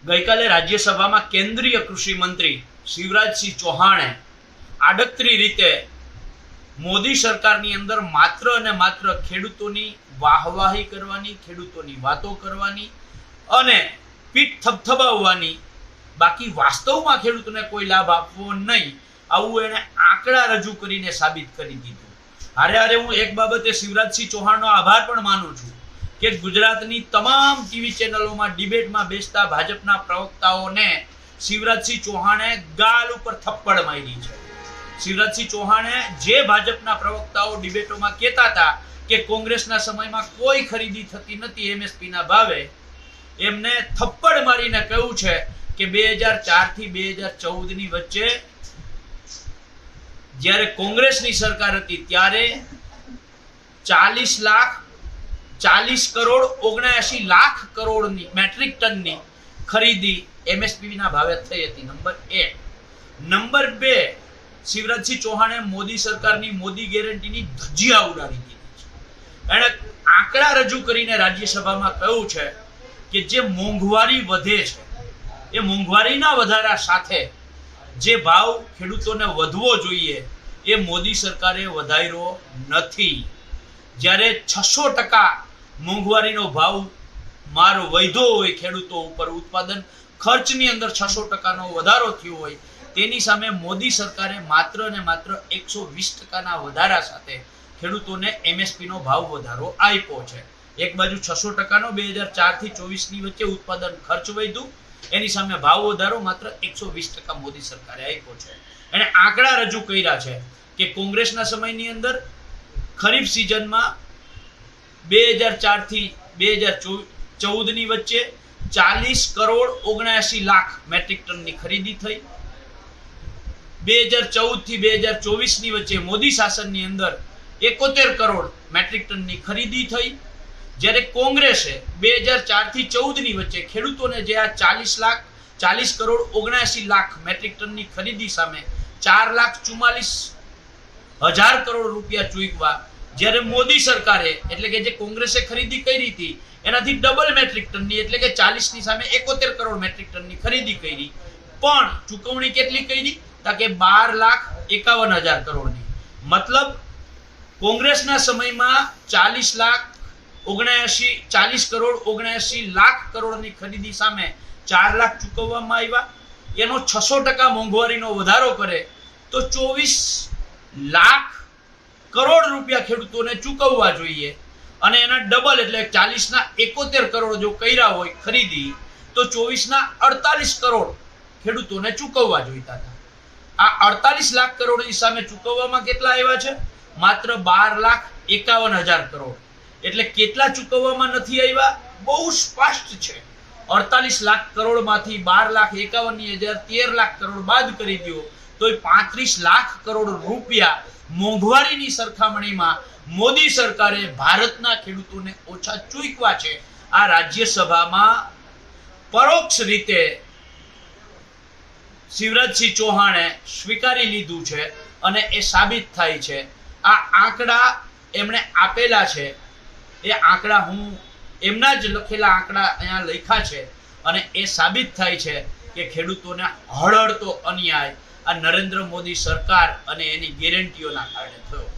ગઈકાલે રાજ્યસભામાં કેન્દ્રીય કૃષિ મંત્રી શિવરાજસિંહ ચૌહાણે આડકતરી રીતે મોદી સરકારની અંદર માત્ર અને માત્ર ખેડૂતોની વાહવાહી કરવાની, ખેડૂતોની વાતો કરવાની અને પીઠ થપથપાવવાની, બાકી વાસ્તવમાં ખેડૂતોને કોઈ લાભ આપવો નહીં, આવું એને આંકડા રજૂ કરીને સાબિત કરી દીધું. હારે હું એક બાબતે શિવરાજસિંહ ચૌહાણનો આભાર પણ માનું છું કે ગુજરાતની તમામ ટીવી ચેનલોમાં ડિબેટમાં બેસતા ભાજપના પ્રવક્તાઓને શિવરાજસિંહ ચૌહાણે ગાલ ઉપર થપ્પડ મારી છે. શિવરાજસિંહ ચૌહાણે જે ભાજપના પ્રવક્તાઓ ડિબેટોમાં કહેતા હતા કે કોંગ્રેસના સમયમાં કોઈ ખરીદી થતી નથી એમએસપી ના ભાવે, એમને થપ્પડ મારીને કહ્યું છે કે 2004 થી 2014 ની વચ્ચે જ્યારે કોંગ્રેસની સરકાર હતી ત્યારે 40 કરોડ 79 લાખ કરોડની મેટ્રિક ટનની ખરીદી એમએસપી ના ભાવે થઈ હતી. નંબર 1. નંબર 2, શિવરાજસિંહ ચૌહાણે મોદી સરકારની મોદી ગેરંટીની ધજિયા ઉડાડી દીધી છે. એણે આંકડા રજૂ કરીને રાજ્યસભામાં કહ્યું છે કે જે મોંઘવારી વધે છે એ મોંઘવારીના વધારા સાથે જે ભાવ ખેડૂતોને વધવો જોઈએ એ મોદી સરકારે વધાર્યો નથી. જ્યારે 600% મોંઘવારીનો ભાવ માર વધ્યો હોય, ખેડૂતો ઉપર ઉત્પાદન ખર્ચની અંદર 600%નો વધારો થયો હોય, તેની સામે મોદી સરકારે માત્ર ને માત્ર 120%ના વધારા સાથે ખેડૂતોને એમએસપી નો ભાવ વધારો આપ્યો છે. એક બાજુ 600%નો 2004 થી 24 ની વચ્ચે ઉત્પાદન ખર્ચ વધ્યું, એની સામે ભાવ વધારો માત્ર 120% મોદી સરકારે આપ્યો છે. એને આંકડા રજૂ કર્યા છે કે કોંગ્રેસના સમયની અંદર ખરીફ સિઝનમાં 2004 થી 2014 ની વચ્ચે 40 કરોડ 79 લાખ મેટ્રિક ટનની ખરીદી થઈ. 2014 થી 2024 ની વચ્ચે મોદી શાસનની અંદર 71 કરોડ મેટ્રિક ટનની ખરીદી થઈ. જ્યારે કોંગ્રેસે 2004 થી 14 ની વચ્ચે ખેડૂતોને જે આ 40 કરોડ 79 લાખ મેટ્રિક ટનની ખરીદી સામે 4,44,000 કરોડ રૂપિયા ચૂકવા, જ્યારે મોદી સરકારે એટલે કે જે કોંગ્રેસે ખરીદી કરી હતી એનાથી ડબલ મેટ્રિક ટનની એટલે કે 40 ની સામે 71 કરોડ મેટ્રિક ટનની ખરીદી કરી, પણ ચૂકવણી કેટલી કરી? કે 12,51,000 કરોડની. મતલબ કોંગ્રેસના સમયમાં 40 કરોડ 79 લાખ કરોડની ખરીદી સામે 4 લાખ ચૂકવવામાં આવ્યા. એનો 600% મોંઘવારીનો વધારો કરે તો 24 લાખ કરોડ રૂપિયા ખેડૂતોને ચૂકવવા જોઈએ, અને એના ડબલ એટલે 40 ના 71 કરોડ જો કર્યા હોય ખરીદી તો 24 ના 48 કરોડ ખેડૂતોને ચૂકવવા જોઈતા હતા. આ 48 લાખ કરોડની સામે ચૂકવવામાં કેટલા આવ્યા છે? માત્ર 12,51,000 કરોડ. એટલે કેટલા ચૂકવવામાં નથી આવ્યા? બહુ સ્પષ્ટ છે. 48 લાખ કરોડમાંથી 12,51,000 13 લાખ કરોડ બાદ કરી દો તો 35 લાખ કરોડ રૂપિયા મોંઘવારીની સરખામણીમાં મોદી સરકારે ભારતના ખેડૂતોને ઓછા ચૂકવ્યા છે. આ રાજ્યસભામાં પરોક્ષ રીતે શિવરાજસિંહ ચૌહાણે સ્વીકારી લીધું છે અને એ સાબિત થાય છે. આ આંકડા એમણે આપેલા છે, એ આંકડા હું એમના જ લખેલા આંકડા અહીંયા લખ્યા છે, અને એ સાબિત થાય છે કે ખેડૂતોને હળહળતો અન્યાય આ નરેન્દ્ર મોદી સરકાર અને એની ગેરંટીઓના કારણે થયો.